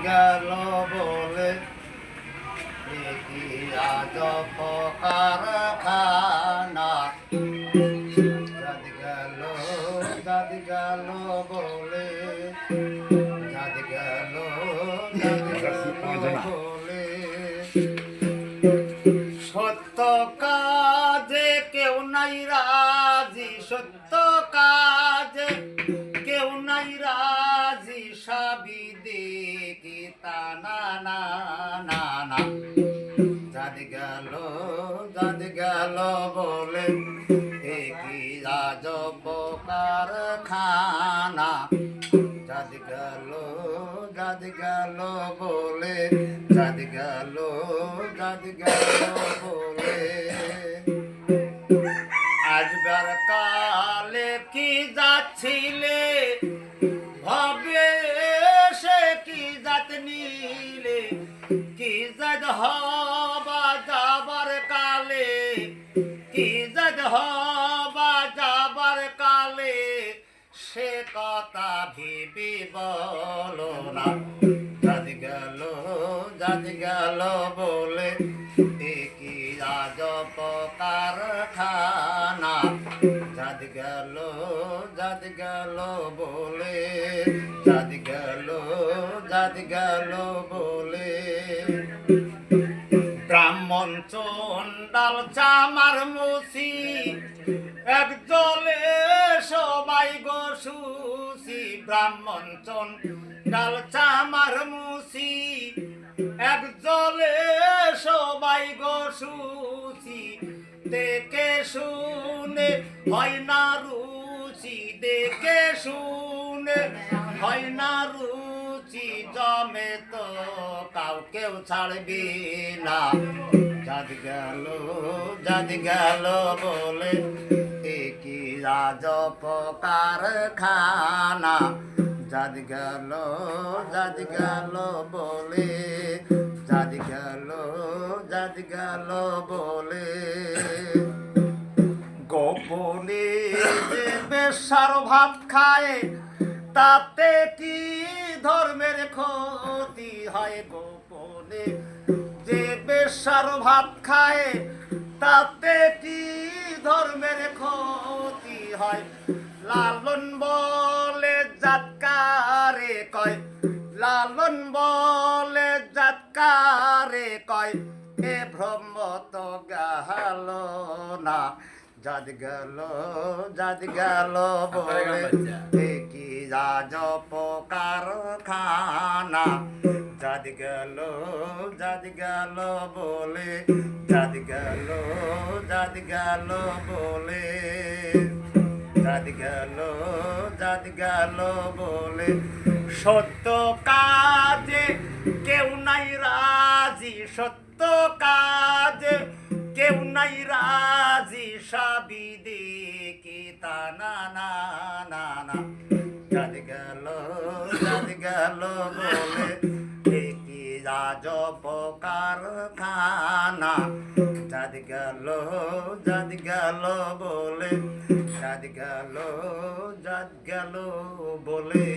গেল বলে কি আজব কারখানা দাদি গেল বলে দাদি গেল বলে সত্য কাজে কেউ নাই রাজি সত্য কাজে কেউ নাই রাজি সাবি দেখি তা না না না না দাদি গেল বলে কি আজব কারখানা দাদি গেল বলে দাদি গেল বলে আসবার কালে কি যাচ্ছিলে ভাবে সে কি জাত নিলে কি জাত হবা যাবার কালে কি জাত হবা যাবার কালে সে কথা ভেবে বলো না দাদি গেল বলে কি আজব কারখানা দাদি গেল বলে দাদি গেল বলে ব্রাহ্মণ চন্ডাল চামার মুসি এক জলে সবাই গো সুসি ব্রাহ্মণ চন্ডাল চামার মুসি এক জলে সবাই গো সুসি দেখে শুনে হয় না রুচি দেখে শুনে হয় না রুচি জমে তো কাউকেও ছাড়বি না দাদি গেল বলে কি আজব কারখানা দাদি গেল বলে দাদি গেল বলে গোপনে যে বেশ্যার ভাত খায় তাতে কি ধর্মের ক্ষতি হয় গোপনে যে বেশ্যার ভাত খায় তাতে কি ধর্মের ক্ষতি হয় লালন বলে জাতকারে কয় লালন বলে জাতকারে কয় এ ব্রহ্ম তো গেল না দাদি গেল বলে কি আজব কারখানা দাদি গেল বলে দাদি গেল বলে দাদি গেল বলে সত্য কাজে কেউ নাই রাজি সত্য কাজে কেউ নাই রাজি সাবি দেখি তা না না না না দাদি গেল বলে কি আজব কারখানা দাদি গেল বলে দাদি গেল বলে